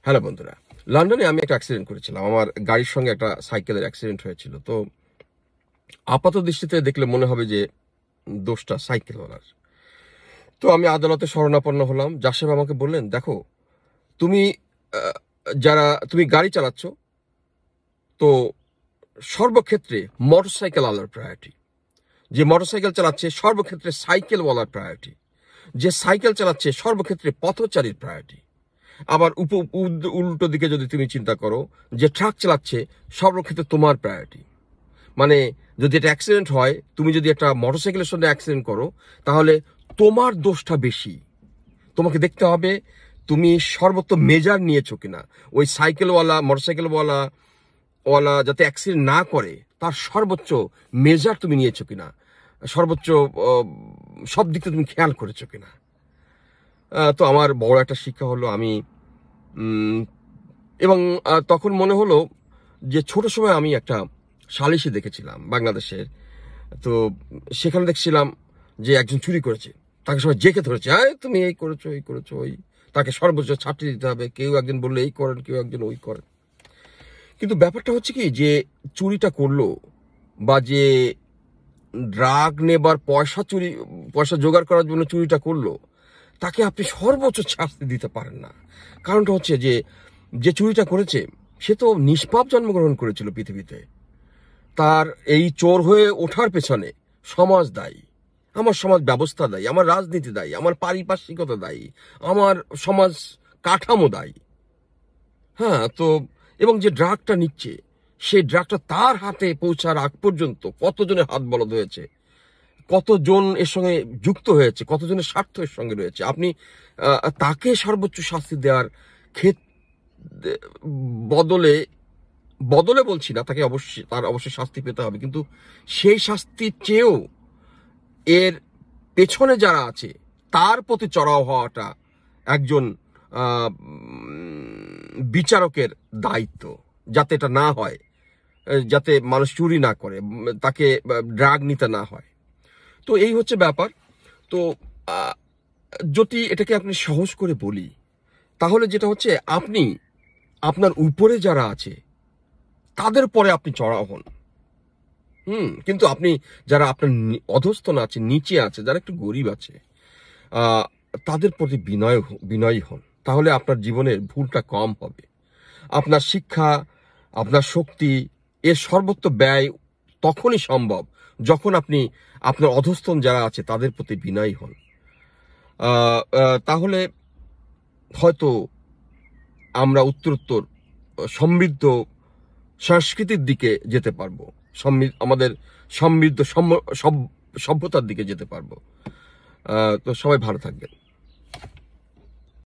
Hello বন্ধুরা, লন্ডনে আমি একটা অ্যাক্সিডেন্ট করেছিলাম। আমার গাড়ির সঙ্গে একটা সাইকেলের অ্যাক্সিডেন্ট হয়েছিল। তো আপাত দৃষ্টিতে দেখলে মনে হবে যে দোষটা সাইকেলওয়ালার। তো আমি আদালতে শরণাপন্ন হলাম। জাজ সাহেব আমাকে বললেন, দেখো তুমি তুমি গাড়ি চালাচ্ছ, তো সর্বক্ষেত্রে মোটরসাইকেল আলার প্রায়োরিটি। যে মোটরসাইকেল চালাচ্ছে সর্বক্ষেত্রে সাইকেলওয়ালার প্রায়োরিটি। যে সাইকেল চালাচ্ছে সর্বক্ষেত্রে পথচারীর প্রায়োরিটি। আবার উল্টো দিকে যদি তুমি চিন্তা করো, যে ট্রাক চালাচ্ছে সর্বক্ষেত্রে তোমার প্রায়োরিটি। মানে যদি একটা অ্যাক্সিডেন্ট হয়, তুমি যদি একটা মোটরসাইকেলের সঙ্গে অ্যাক্সিডেন্ট করো, তাহলে তোমার দোষটা বেশি। তোমাকে দেখতে হবে তুমি সর্বোচ্চ মেজার নিয়েছো কিনা। ওই সাইকেলওয়ালা মোটরসাইকেলওয়ালা যাতে অ্যাক্সিডেন্ট না করে তার সর্বোচ্চ মেজার তুমি নিয়েছো কিনা, সর্বোচ্চ সব দিকটা তুমি খেয়াল করেছো কিনা। তো আমার বড় একটা শিক্ষা হলো আমি এবং তখন মনে হলো যে ছোট সময় আমি একটা সালিশি দেখেছিলাম বাংলাদেশের। তো সেখানে দেখছিলাম যে একজন চুরি করেছে, তাকে সবাই জেকে ধরেছে, হ্যাঁ তুমি এই করেছো ওই, তাকে সর্বোচ্চ ছাড়তে দিতে হবে। কেউ একজন বললো এই করেন, কেউ একজন ওই করেন। কিন্তু ব্যাপারটা হচ্ছে কি, যে চুরিটা করলো বা যে ড্রাগ নেবার পয়সা জোগাড় করার জন্য চুরিটা করলো, তাকে আপনি সর্বোচ্চ শাস্তি দিতে পারেন না। কারণটা হচ্ছে যে চুরিটা করেছে সে তো নিষ্পাপ জন্মগ্রহণ করেছিল পৃথিবীতে। তার এই চোর হয়ে ওঠার পেছনে সমাজ দায়ী, আমার সমাজ ব্যবস্থা দায়ী, আমার রাজনীতি দায়ী, আমার পারিপার্শ্বিকতা দায়ী, আমার সমাজ কাঠামো দায়ী। হ্যাঁ, তো এবং যে ড্রাগটা নিচ্ছে, সেই ড্রাগটা তার হাতে পৌঁছার আগ পর্যন্ত কতজনের হাত বলদ হয়েছে, কতজন এর সঙ্গে যুক্ত হয়েছে, কতজনের স্বার্থ এর সঙ্গে রয়েছে। আপনি তাকে সর্বোচ্চ শাস্তি দেওয়ার বদলে বলছি না, তাকে অবশ্যই শাস্তি পেতে হবে, কিন্তু সেই শাস্তির চেয়েও এর পেছনে যারা আছে তার প্রতি চড়াও হওয়াটা একজন বিচারকের দায়িত্ব, যাতে এটা না হয়, যাতে মানুষ চুরি না করে, তাকে ড্রাগ নিতে না হয়। তো এই হচ্ছে ব্যাপার। তো যদি এটাকে আপনি সহজ করে বলি, তাহলে যেটা হচ্ছে, আপনি আপনার উপরে যারা আছে তাদের পরে আপনি চড়াও হন। কিন্তু আপনি যারা আপনার অধস্তন আছে, নিচে আছে, যারা একটু গরিব আছে, তাদের প্রতি বিনয়ী হন। তাহলে আপনার জীবনের ভুলটা কম হবে। আপনার শিক্ষা, আপনার শক্তি, এর সর্বোচ্চ ব্যয় তখনই সম্ভব যখন আপনি আপনার অধস্তন যারা আছে তাদের প্রতি বিনয়ী হন। তাহলে হয়তো আমরা উত্তরোত্তর সমৃদ্ধ সংস্কৃতির দিকে যেতে পারবো, আমাদের সমৃদ্ধ সভ্যতার দিকে যেতে পারবো। তো সবাই ভালো থাকবেন।